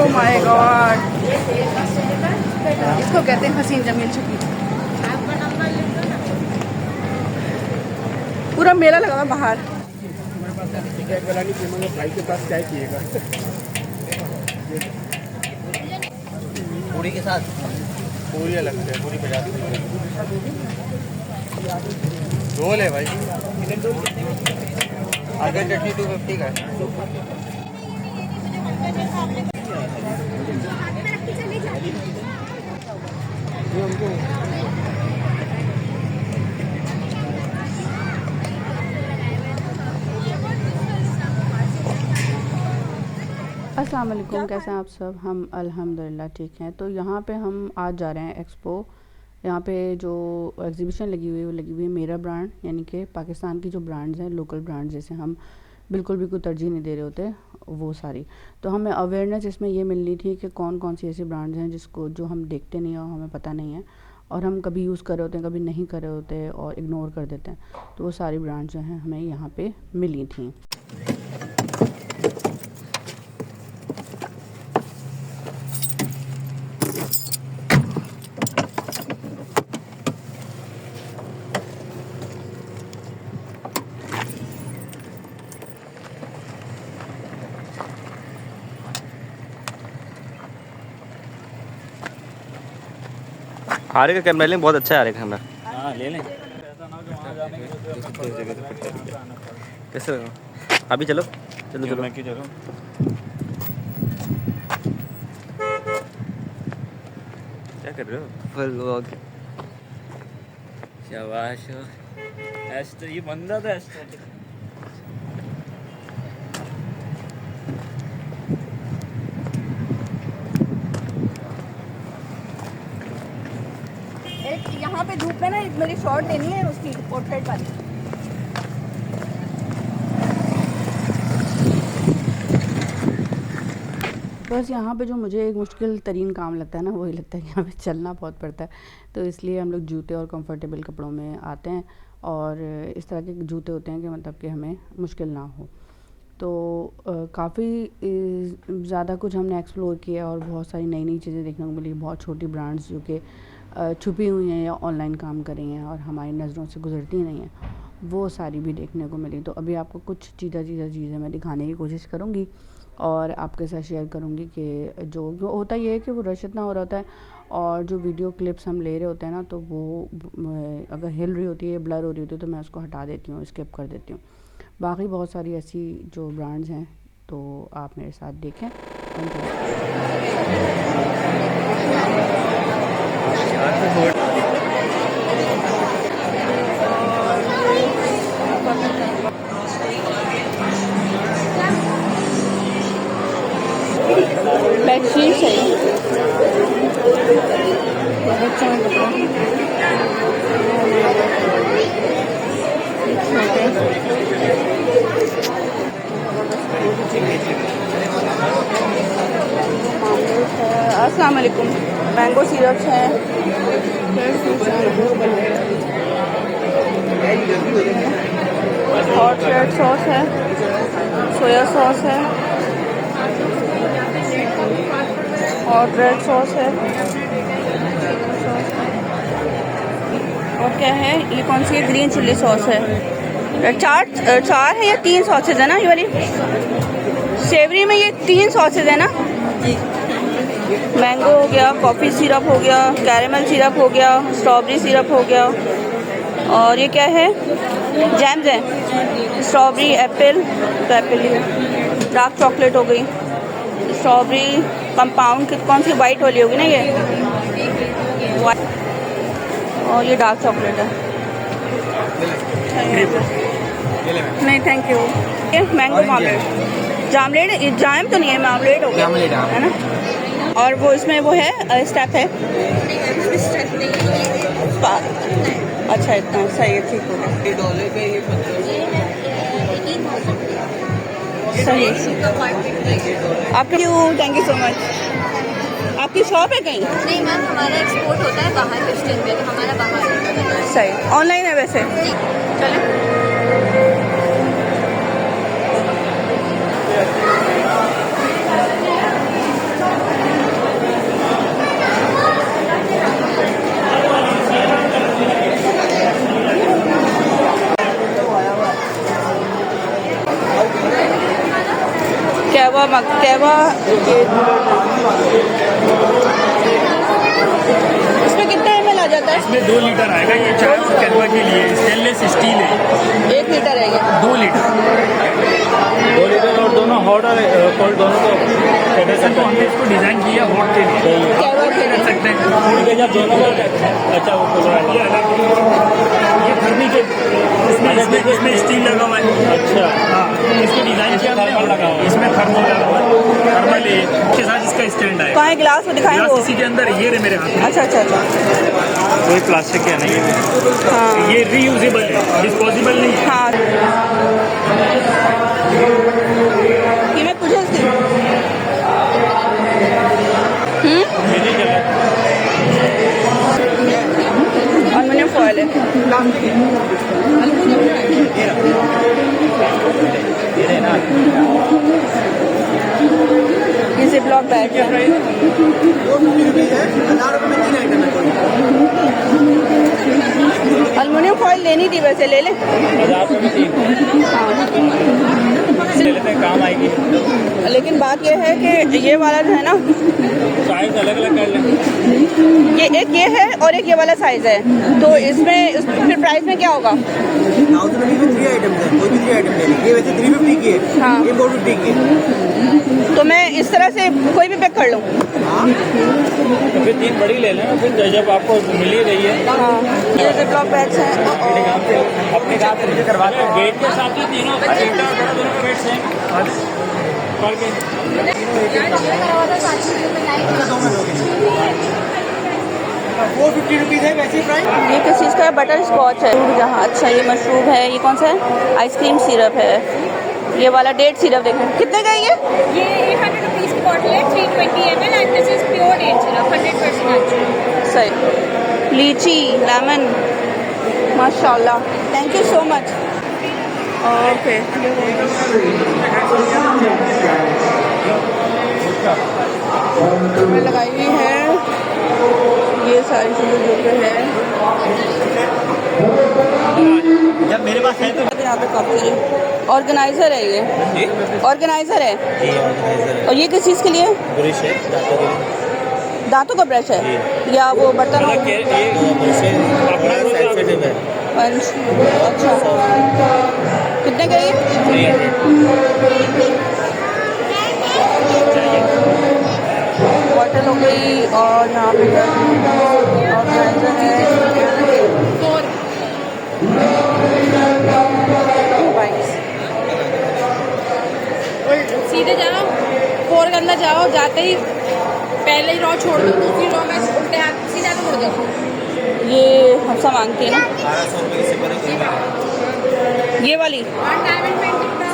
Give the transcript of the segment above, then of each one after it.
Oh my God, इसको कहते हैं हसीन जमील छुपी। पूरा मेला लगा हुआ बाहर। भाई के पास क्या पिएगा? पूरी के साथ पूरी अलग है, पूरी 50 रोल है भाई। आगे चटनी 250 का है। अस्सलाम वालेकुम, कैसे हैं आप सब? हम अल्हम्दुलिल्लाह ठीक हैं। तो यहाँ पे हम आज जा रहे हैं एक्सपो। यहाँ पे जो एग्जीबिशन लगी हुई है वो लगी हुई है मेरा ब्रांड, यानी कि पाकिस्तान की जो ब्रांड्स हैं, लोकल ब्रांड्स जैसे हम बिल्कुल भी कोई तरजीह नहीं दे रहे होते वो सारी। तो हमें अवेयरनेस इसमें ये मिलनी थी कि कौन कौन सी ऐसी ब्रांड्स हैं जिसको जो हम देखते नहीं और हमें पता नहीं है और हम कभी यूज़ कर रहे होते हैं, कभी नहीं कर रहे होते और इग्नोर कर देते हैं। तो वो सारी ब्रांड्स जो हैं हमें यहाँ पर मिली थी। आरे का कैमरा लें, बहुत अच्छा है आरे का कैमरा। हाँ ले लें। कैसे लगा? अभी चलो चलो चलो। मैं क्यों चलूँ? क्या कर रहे हो? Full vlog. शाबाश। एस्टर ये बंदा था एस्टर। एक यहाँ पे धूप में ना मेरी शॉट लेनी है उसकी पोर्ट्रेट वाली। बस यहाँ पे जो मुझे एक मुश्किल तरीन काम लगता है ना, वही लगता है कि यहाँ पे चलना बहुत पड़ता है। तो इसलिए हम लोग जूते और कंफर्टेबल कपड़ों में आते हैं और इस तरह के जूते होते हैं कि मतलब कि हमें मुश्किल ना हो। तो काफ़ी ज़्यादा कुछ हमने एक्सप्लोर किया और बहुत सारी नई नई चीज़ें देखने को मिली। बहुत छोटी ब्रांड्स जो कि छुपी हुई हैं या ऑनलाइन काम कर रही हैं और हमारी नज़रों से गुजरती नहीं हैं, वो सारी भी देखने को मिली। तो अभी आपको कुछ चीज़ें मैं दिखाने की कोशिश करूँगी और आपके साथ शेयर करूँगी कि जो होता ये है कि वो रश इतना हो रहा होता है और जो वीडियो क्लिप्स हम ले रहे होते हैं ना, तो वो अगर हिल रही होती है, ब्लर हो रही होती है, तो मैं उसको हटा देती हूँ, स्किप कर देती हूँ। बाकी बहुत सारी ऐसी जो ब्रांड्स हैं तो आप मेरे साथ देखें। बेडशीट है बच्चों में अस्सलाम वालेकुम। मैंगो सिरप्स हैं, हॉट रेड सॉस है, सोया सॉस है, हॉट रेड सॉस है और क्या है ये कौन सी है? ग्रीन चिल्ली सॉस है। चार है या 3 सॉसेज है ना ये वाली? सेवरी में ये 3 सॉसेज है ना? मैंगो हो गया, कॉफ़ी सिरप हो गया, कैरेमल सिरप हो गया, स्ट्रॉबेरी सिरप हो गया और ये क्या है? जैम्स है, स्ट्रॉबेरी, एप्पल, तो एप्पल ही है। डार्क चॉकलेट हो गई, स्ट्रॉबेरी कंपाउंड कौन सी? वाइट वाली होगी ना ये, वाइट, और ये डार्क चॉकलेट है। नहीं थैंक यू। ये मैंगो मामलेट, जामलेट, जाम तो नहीं है, मामलेट हो गया है ना। और वो इसमें वो है स्टेप है। अच्छा इतना सही है, ठीक हो गया, सही। आपकी थैंक यू सो मच। आपकी शॉप है कहीं? नहीं मैम, हमारा एक्सपोर्ट होता है बाहर वेस्टर्न में, तो हमारा बाहर है। सही, ऑनलाइन है वैसे? चलें। कहवा इसमें कितना ml आ जाता है? इसमें 2 लीटर आएगा। ये चाय और कहवा के लिए स्टेनलेस स्टील है। 1 लीटर है ये। 2 लीटर 2 लीटर और दोनों हॉट और कोल्ड दोनों को कैसे तो हमने इसको डिज़ाइन किया हॉट के लिए। कहवा के कर लिए। सकते हैं। ठीक है, जब दोनों का अच्छा वो कूलर ये अलग ये थर्मी के इसमें स्टील लगा हुआ है। अच्छा हाँ, इसको डिज़ाइन किया हमने। थर्मल लगा हुआ है। इसमें थर्मल लगा हुआ है। थर्मल है, इसके साथ इसका स्टैंड आएगा। कहाँ है ग्लास में दिखाएं ग्लास वो? इसी के अंदर ये रहे मेरे हाथ में। अच्छा अच्छा अच्छा। कोई प्लास्टिक का नहीं है। हाँ ये रीयूजेबल है, डिस्पोजेबल नहीं है। हाँ। कीमत पूछे इसकी? एल्युमिनियम फॉयल है। ये जिपलॉक बैग है। एल्युमिनियम फॉयल लेनी थी, वैसे ले ले। 1000 रुपये में 3 ले लेते हैं, काम आएगी। लेकिन बात यह है कि ये वाला जो है ना, साइज अलग अलग कर लें। ये एक ये है और एक ये वाला साइज है, तो इसमें फिर प्राइस में क्या होगा? 1000 रुपीज़ में 3 आइटम्स हैं, कोई भी 3 आइटम ले लें। ये वैसे 350 की है, हाँ। ये 450 की है। तो मैं इस तरह से कोई भी पैक कर लूँ? तो फिर 3 बड़ी ले लेना, फिर जब आपको मिल ही रही है। हाँ, ये जिपलॉक बैग्स हैं। अपने काम से मुझे करवाते हैं। गेट के साथ ही तीनों दोनों का वेट सेम पड़ के 450 रुपीज़ है वैसे प्राइस। ये किस चीज़ का है? बटर स्कॉच है जहाँ। अच्छा, ये मशरूब है। ये कौन सा है? आइसक्रीम सिरप है। ये वाला डेट सिरप देखें कितने का है ये? 800 रुपीज़ की बॉटल है, 320 ml and this is pure date syrup, 100% natural. सही। लीची, लेमन, माशाल्लाह। Thank you so much. Okay. मैं लगाई हुई है ये सारी चीज़ें जो कि है। जब मेरे पास है तो यहाँ पे काफ़ी ऑर्गेनाइज़र है ये। ऑर्गेनाइज़र है। और ये किस चीज़ के लिए? ब्रश है दांतों के लिए। दांतों का ब्रश है या वो बर्तन? ये सेंसिटिव है। पंच। अच्छा, कितने का ये? 300 बॉटल हो गई और यहाँ पे ऑर्गेनाइजर है। सीधे जाओ, 4 के अंदर जाओ, जाते ही पहले ही रो छोड़ दो, दूसरी रो में उल्टे हाथ सीधा छोड़ दो। ये हफ्सा मांगती है ना 1200 रुपये की सिपर है, कोई भी ये वाली?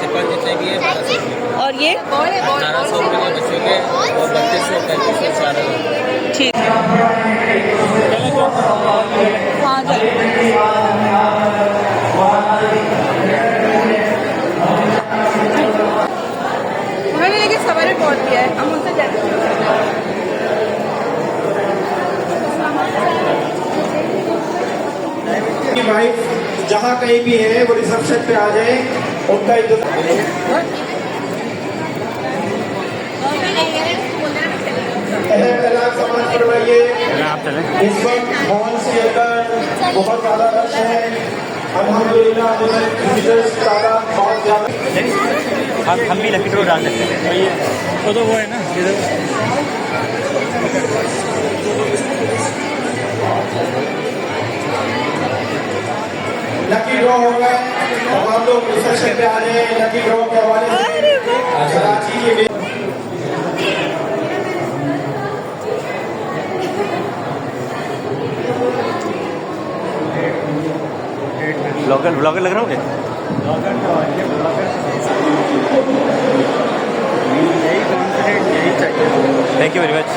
सिपर जितने भी है 1200 रुपये। और ये 1800 रुपये के बच्चों के और 3200 का 400। ठीक है। हाँ चल। उन्होंने लेकिन सवारी बहुत किया है, हम उनसे जाते हैं। कि भाई जहाँ कहीं भी है वो रिसेप्शन पे आ जाए, उनका इंतजार। सामान करवाइए। आप चलें। इस वक्त मॉल के अंदर बहुत ज़्यादा रश है। अल्हम्दुलिल्लाह विजिटर्स तादाद बहुत ज़्यादा। हम भी लकी ड्रॉ डाल सकते हैं। तो वो है ना इधर। लकी ड्रॉ होगा, तमाम लोग रिसेप्शन पे आ जाए। लकी ड्रॉ के हवाले से कराची के ब्लॉगर लग रहा हूँ क्या? Thank you very much.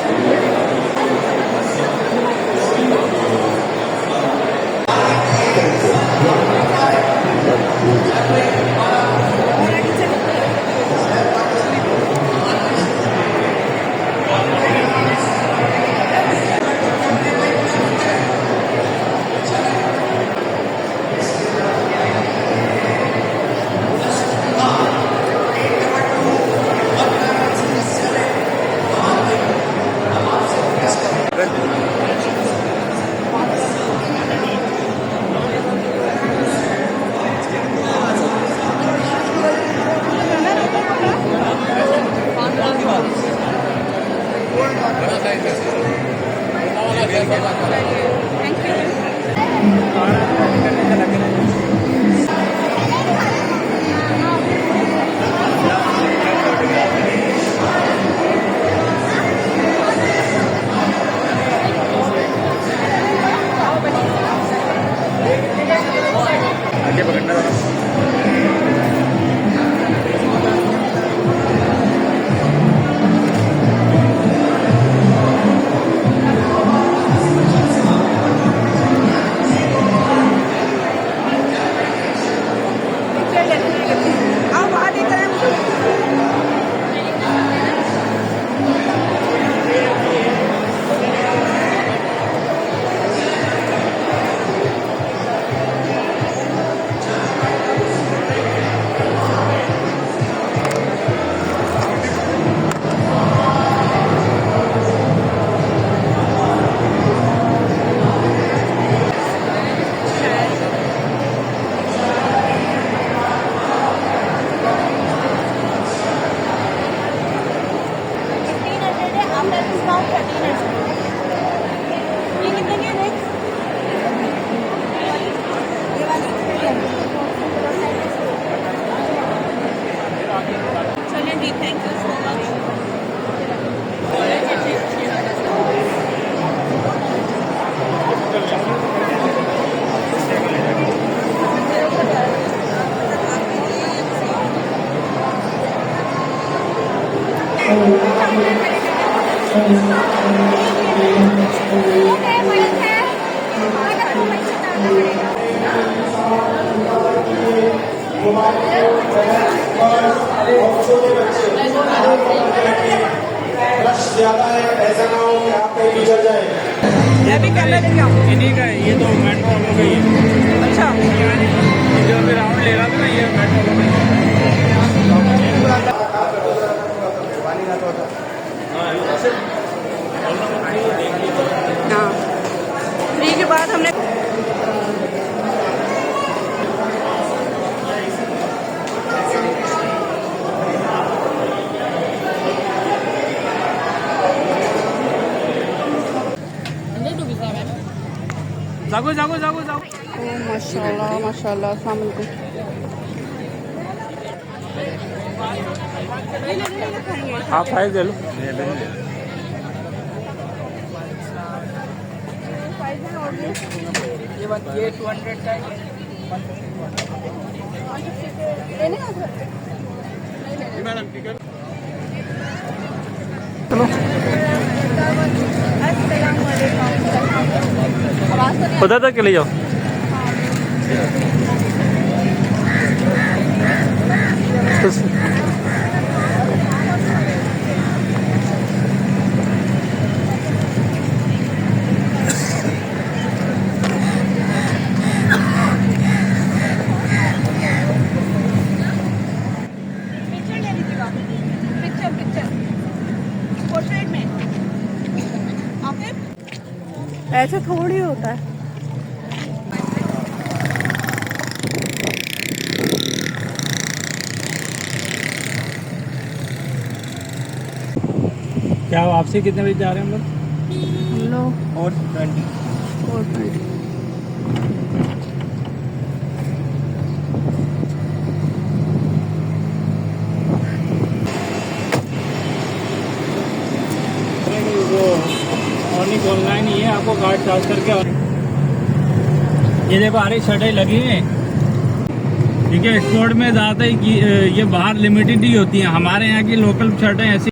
चलिए जी, thank you so much. Rush ज्यादा है, ऐसा ना हो कि आप कहीं बिछड़ जाए। मैं भी कैमरा लेके आऊँ। इन्हीं का है, ये तो मेट्रो वालों का ही है। अच्छा, जो अभी राउंड ले रहा था ना, ये मेट्रो वालों का ही है। हाँ, फ्री के बाद हमने जागो जागो जागो जागो। ओ माशाल्लाह माशाल्लाह, अस्सलाम वालेकुम। आप प्राइस दे लो। ये 200 का उधर तक ले जाओ। पिक्चर ले लीजिएगा, पिक्चर पोर्ट्रेट में। ओके, ऐसे थोड़ी होता है। क्या वापसी कितने बजे जा रहे हैं हम लोग? हम लोग और 420। और नहीं खोलना ही नहीं है आपको, कार्ड चार्ज करके। और ये देखो हरी शर्टें लगी हैं, ठीक है। स्पोर्ट में ज़्यादातर ये बाहर लिमिटेड ही होती हैं। हमारे यहाँ की लोकल शर्टें ऐसी